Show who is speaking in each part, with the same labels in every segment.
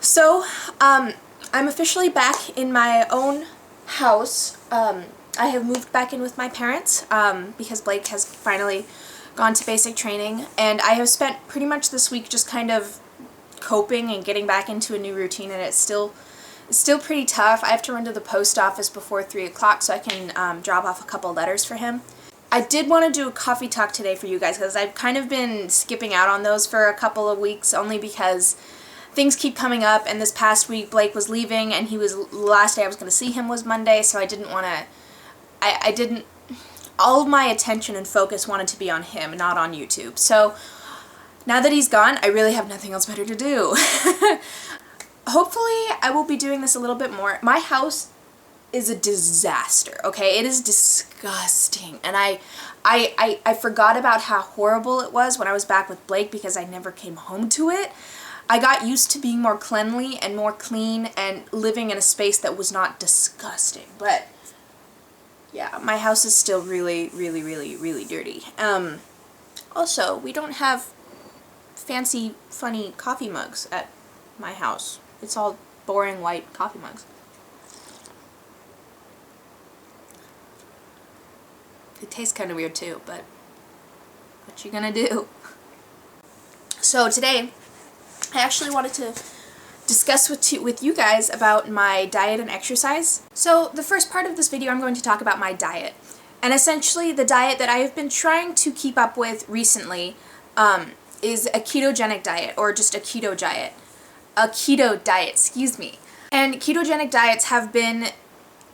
Speaker 1: So, I'm officially back in my own house. I have moved back in with my parents because Blake has finally gone to basic training, and I have spent pretty much this week just kind of coping and getting back into a new routine, and it's still pretty tough. I have to run to the post office before 3 o'clock so I can drop off a couple letters for him. I did want to do a coffee talk today for you guys because I've kind of been skipping out on those for a couple of weeks only because things keep coming up, and this past week Blake was leaving and the last day I was going to see him was Monday, so I didn't want to, I didn't, all of my attention and focus wanted to be on him, not on YouTube. So now that he's gone, I really have nothing else better to do. Hopefully I will be doing this a little bit more. My house is a disaster, okay? It is disgusting, and I forgot about how horrible it was when I was back with Blake because I never came home to it. I got used to being more cleanly and more clean and living in a space that was not disgusting, but yeah, my house is still really, really, really, really dirty. Also, we don't have fancy, funny coffee mugs at my house. It's all boring white coffee mugs. It tastes kind of weird too, but what you gonna do? So today, I actually wanted to discuss with you guys about my diet and exercise. So the first part of this video, I'm going to talk about my diet. And essentially the diet that I have been trying to keep up with recently is a ketogenic diet, or just a keto diet. A keto diet, excuse me. And ketogenic diets have been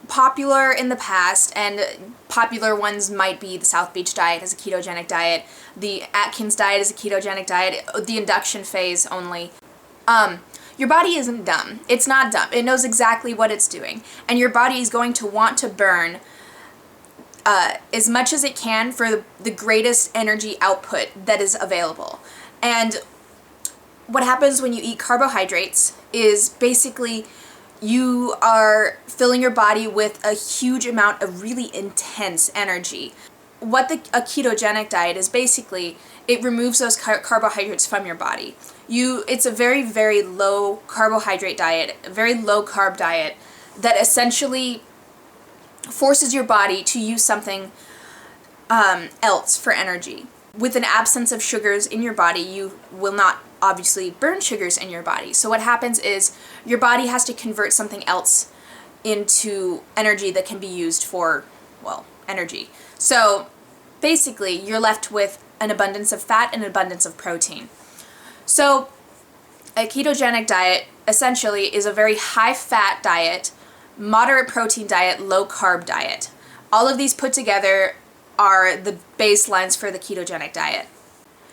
Speaker 1: popular in the past, and popular ones might be the South Beach diet as a ketogenic diet, the Atkins diet is a ketogenic diet, the induction phase only. Your body isn't dumb. It's not dumb. It knows exactly what it's doing, and your body is going to want to burn as much as it can for the greatest energy output that is available. And what happens when you eat carbohydrates is basically you are filling your body with a huge amount of really intense energy. What a ketogenic diet is basically, it removes those carbohydrates from your body. It's a very, very low carbohydrate diet, a very low carb diet that essentially forces your body to use something else for energy. With an absence of sugars in your body, you will not obviously burn sugars in your body. So what happens is your body has to convert something else into energy that can be used for, well, energy. So basically you're left with an abundance of fat and an abundance of protein. So a ketogenic diet essentially is a very high fat diet, moderate protein diet, low carb diet. All of these put together are the baselines for the ketogenic diet.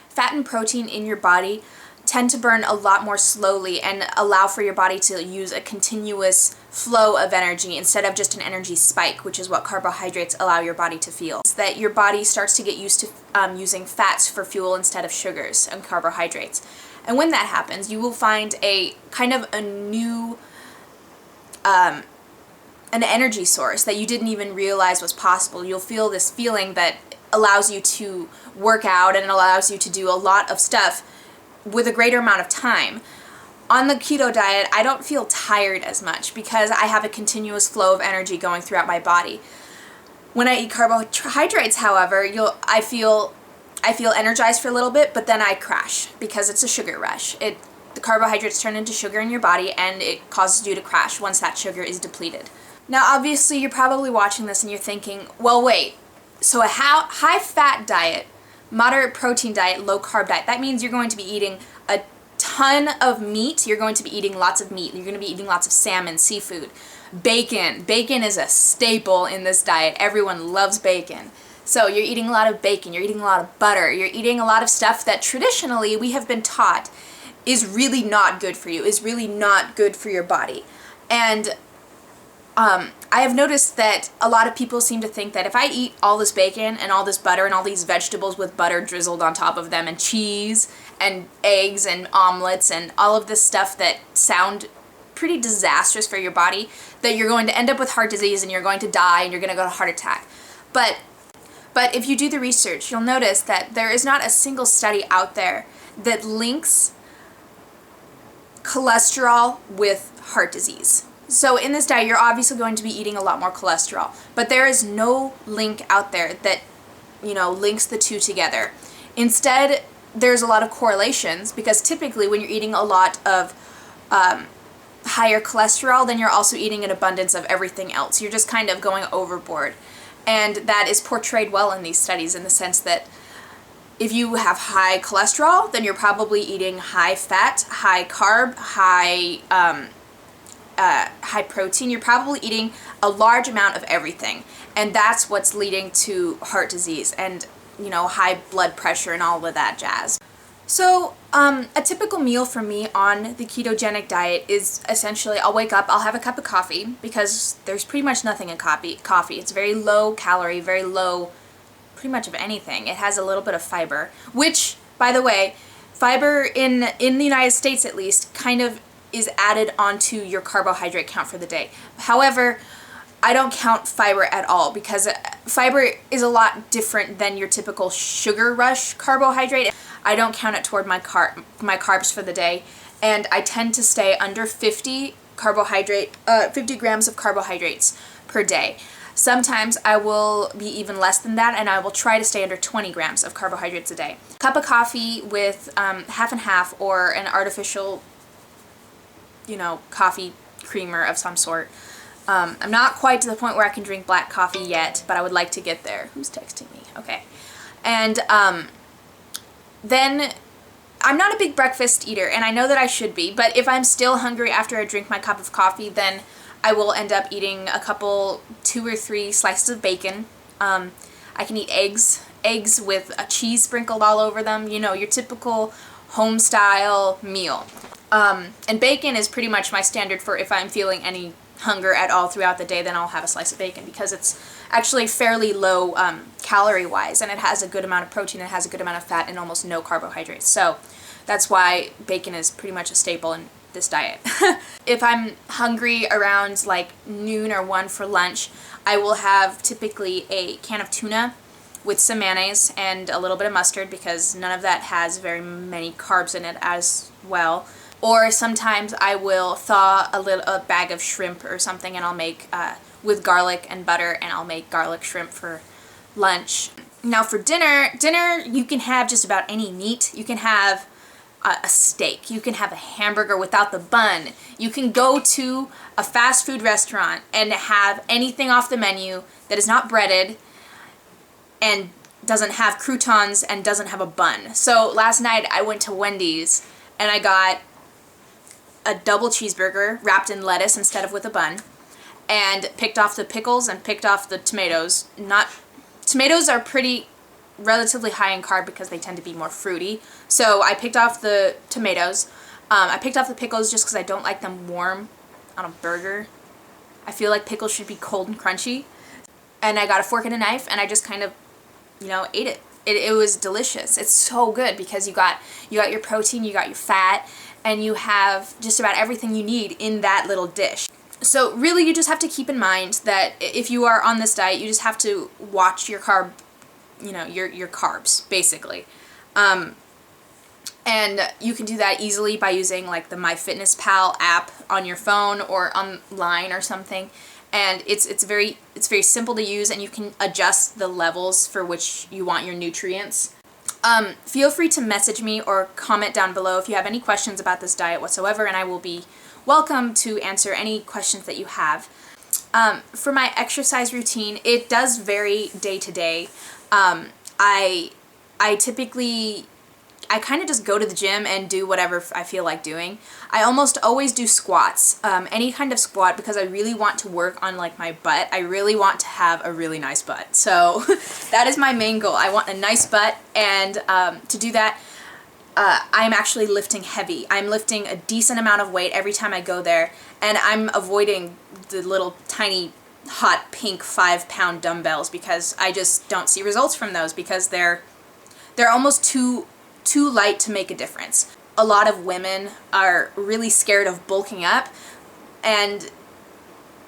Speaker 1: Fat and protein in your body tend to burn a lot more slowly and allow for your body to use a continuous flow of energy instead of just an energy spike, which is what carbohydrates allow your body to feel. It's that your body starts to get used to using fats for fuel instead of sugars and carbohydrates. And when that happens, you will find a kind of a new an energy source that you didn't even realize was possible. You'll feel this feeling that allows you to work out and allows you to do a lot of stuff with a greater amount of time. On the keto diet, I don't feel tired as much because I have a continuous flow of energy going throughout my body. When I eat carbohydrates, however, I feel energized for a little bit, but then I crash because it's a sugar rush. The carbohydrates turn into sugar in your body, and it causes you to crash once that sugar is depleted. Now, obviously, you're probably watching this and you're thinking, well, wait, so a high-fat diet, moderate protein diet, low-carb diet, that means you're going to be eating a ton of meat. You're going to be eating lots of meat. You're going to be eating lots of salmon, seafood, bacon. Bacon is a staple in this diet. Everyone loves bacon. So you're eating a lot of bacon. You're eating a lot of butter. You're eating a lot of stuff that traditionally we have been taught is really not good for you, is really not good for your body. And I have noticed that a lot of people seem to think that if I eat all this bacon and all this butter and all these vegetables with butter drizzled on top of them and cheese and eggs and omelets and all of this stuff that sound pretty disastrous for your body, that you're going to end up with heart disease and you're going to die and you're going to go to heart attack. But if you do the research, you'll notice that there is not a single study out there that links cholesterol with heart disease. So in this diet, you're obviously going to be eating a lot more cholesterol, but there is no link out there that, links the two together. Instead, there's a lot of correlations, because typically when you're eating a lot of higher cholesterol, then you're also eating an abundance of everything else. You're just kind of going overboard. And that is portrayed well in these studies, in the sense that if you have high cholesterol, then you're probably eating high fat, high carb, high protein. You're probably eating a large amount of everything. And that's what's leading to heart disease and, high blood pressure and all of that jazz. So, a typical meal for me on the ketogenic diet is essentially, I'll wake up, I'll have a cup of coffee, because there's pretty much nothing in coffee. It's very low calorie, very low, pretty much of anything. It has a little bit of fiber, which, by the way, fiber in the United States at least, kind of is added onto your carbohydrate count for the day. However, I don't count fiber at all, because fiber is a lot different than your typical sugar rush carbohydrate. I don't count it toward my carbs for the day, and I tend to stay under 50 grams of carbohydrates per day. Sometimes I will be even less than that, and I will try to stay under 20 grams of carbohydrates a day. Cup of coffee with half and half, or an artificial, coffee creamer of some sort. I'm not quite to the point where I can drink black coffee yet, but I would like to get there. Who's texting me? Okay. And then I'm not a big breakfast eater, and I know that I should be, but if I'm still hungry after I drink my cup of coffee, then I will end up eating 2 or 3 slices of bacon. I can eat eggs with a cheese sprinkled all over them, your typical home-style meal. And bacon is pretty much my standard for if I'm feeling any hunger at all throughout the day, then I'll have a slice of bacon, because it's actually fairly low calorie-wise, and it has a good amount of protein, it has a good amount of fat, and almost no carbohydrates. So that's why bacon is pretty much a staple in this diet. If I'm hungry around like noon or 1 for lunch, I will have typically a can of tuna with some mayonnaise and a little bit of mustard, because none of that has very many carbs in it as well. Or sometimes I will thaw a bag of shrimp or something, and I'll make with garlic and butter, and I'll make garlic shrimp for lunch. Now for dinner you can have just about any meat. You can have a steak. You can have a hamburger without the bun. You can go to a fast food restaurant and have anything off the menu that is not breaded and doesn't have croutons and doesn't have a bun. So last night I went to Wendy's and I got a double cheeseburger wrapped in lettuce instead of with a bun, and picked off the pickles and picked off the tomatoes. Tomatoes are relatively high in carb because they tend to be more fruity. So I picked off the tomatoes. I picked off the pickles just because I don't like them warm on a burger. I feel like pickles should be cold and crunchy. And I got a fork and a knife, and I just kind of, ate it. It was delicious. It's so good because you got your protein, you got your fat, and you have just about everything you need in that little dish. So really you just have to keep in mind that if you are on this diet, you just have to watch your your carbs, basically. And you can do that easily by using like the MyFitnessPal app on your phone or online or something. And it's very simple to use, and you can adjust the levels for which you want your nutrients. Feel free to message me or comment down below if you have any questions about this diet whatsoever, and I will be welcome to answer any questions that you have. For my exercise routine, it does vary day to day. I typically kind of just go to the gym and do whatever I feel like doing. I almost always do squats, any kind of squat, because I really want to work on like my butt. I really want to have a really nice butt. So that is my main goal. I want a nice butt, and to do that, I'm actually lifting heavy. I'm lifting a decent amount of weight every time I go there, and I'm avoiding the little tiny hot pink 5-pound dumbbells, because I just don't see results from those, because they're almost too light to make a difference. A lot of women are really scared of bulking up, and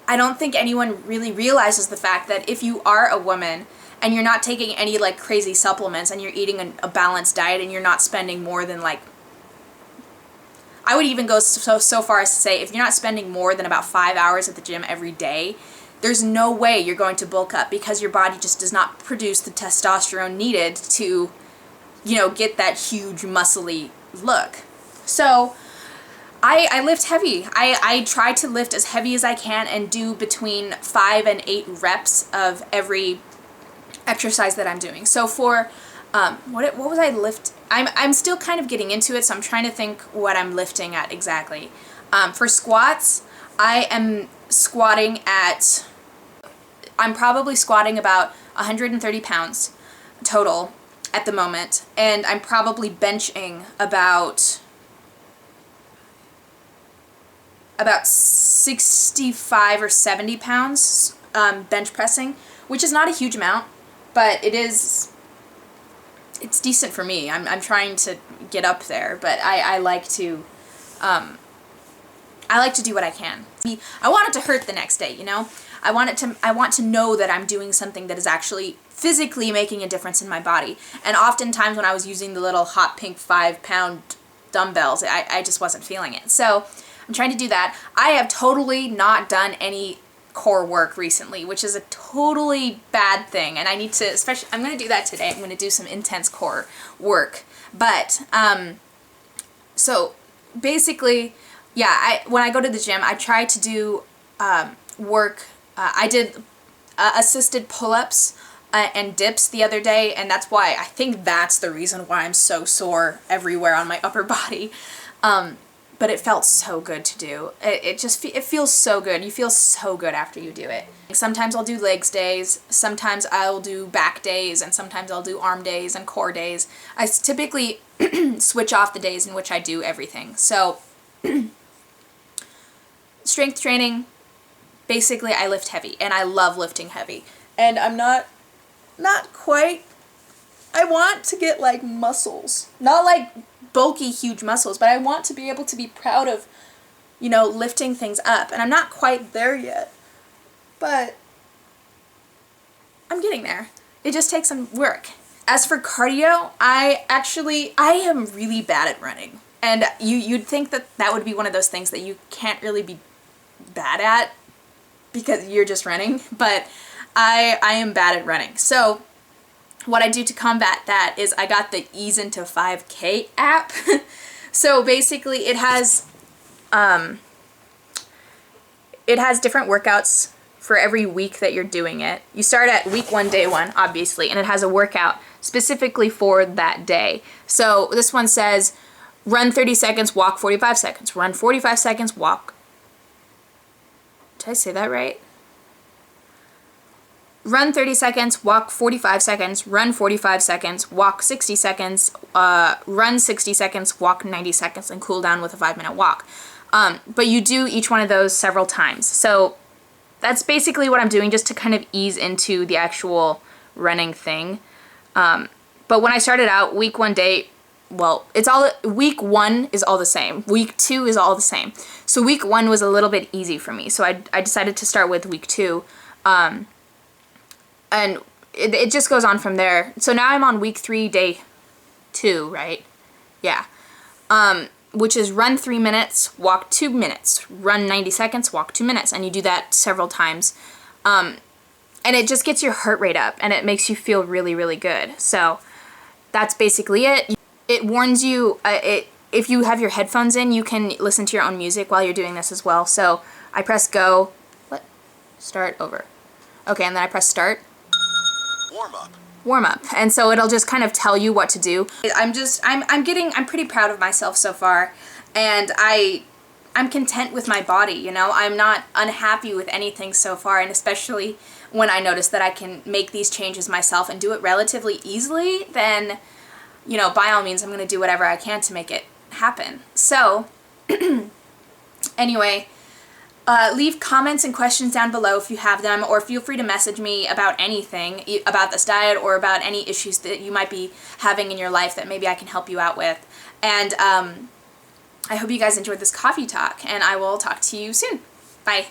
Speaker 1: I don't think anyone really realizes the fact that if you are a woman and you're not taking any like crazy supplements, and you're eating a balanced diet, and you're not spending more than like I would even go so far as to say, if you're not spending more than about 5 hours at the gym every day, there's no way you're going to bulk up, because your body just does not produce the testosterone needed to, you know, get that huge muscly look. So I lift heavy. I try to lift as heavy as I can and do between 5 and 8 reps of every exercise that I'm doing. So for what was I lift? I'm still kind of getting into it, so I'm trying to think what I'm lifting at exactly. For squats, I'm probably squatting about 130 pounds total at the moment, and I'm probably benching about 65 or 70 pounds bench pressing, which is not a huge amount, but it's decent for me. I'm trying to get up there, but I like to do what I can. I want it to hurt the next day, you know? I want to know that I'm doing something that is actually physically making a difference in my body. And oftentimes when I was using the little hot pink 5-pound dumbbells, I just wasn't feeling it. So I'm trying to do that. I have totally not done any core work recently, which is a totally bad thing, and I need to, especially, I'm going to do that today. I'm going to do some intense core work. But so basically, yeah, when I go to the gym, I try to do work. I did assisted pull-ups and dips the other day, and I think that's the reason why I'm so sore everywhere on my upper body. But it felt so good to do. It feels so good. You feel so good after you do it. Sometimes I'll do legs days, sometimes I'll do back days, and sometimes I'll do arm days and core days. I typically switch off the days in which I do everything. So strength training, basically I lift heavy, and I love lifting heavy. And I'm not quite, I want to get like muscles, not like bulky, huge muscles, but I want to be able to be proud of, you know, lifting things up. And I'm not quite there yet, but I'm getting there. It just takes some work. As for cardio, I am really bad at running. And you'd think that would be one of those things that you can't really be bad at because you're just running, but I am bad at running. So what I do to combat that is I got the Ease Into 5K app. So basically it has different workouts for every week that you're doing it. You start at week 1, day 1, obviously, and it has a workout specifically for that day. So this one says, run 30 seconds, walk 45 seconds, run 45 seconds, walk. Did I say that right? Run 30 seconds, walk 45 seconds, run 45 seconds, walk 60 seconds, run 60 seconds, walk 90 seconds, and cool down with a 5-minute walk. But you do each one of those several times. So that's basically what I'm doing, just to kind of ease into the actual running thing. But when I started out, week 1 day, well, week 1 is all the same. Week 2 is all the same. So week 1 was a little bit easy for me. So I decided to start with week 2. And it just goes on from there. So now I'm on week 3, day 2, right? Yeah. Which is run 3 minutes, walk 2 minutes, run 90 seconds, walk 2 minutes. And you do that several times. And it just gets your heart rate up, and it makes you feel really, really good. So that's basically it. It warns you, if you have your headphones in, you can listen to your own music while you're doing this as well. So I press go, start over. Okay, and then I press start. Warm up. And so it'll just kind of tell you what to do. I'm pretty proud of myself so far, and I'm content with my body, you know? I'm not unhappy with anything so far, and especially when I notice that I can make these changes myself and do it relatively easily, then, you know, by all means, I'm going to do whatever I can to make it happen. So, anyway, leave comments and questions down below if you have them, or feel free to message me about anything about this diet or about any issues that you might be having in your life that maybe I can help you out with. And I hope you guys enjoyed this coffee talk, and I will talk to you soon. Bye.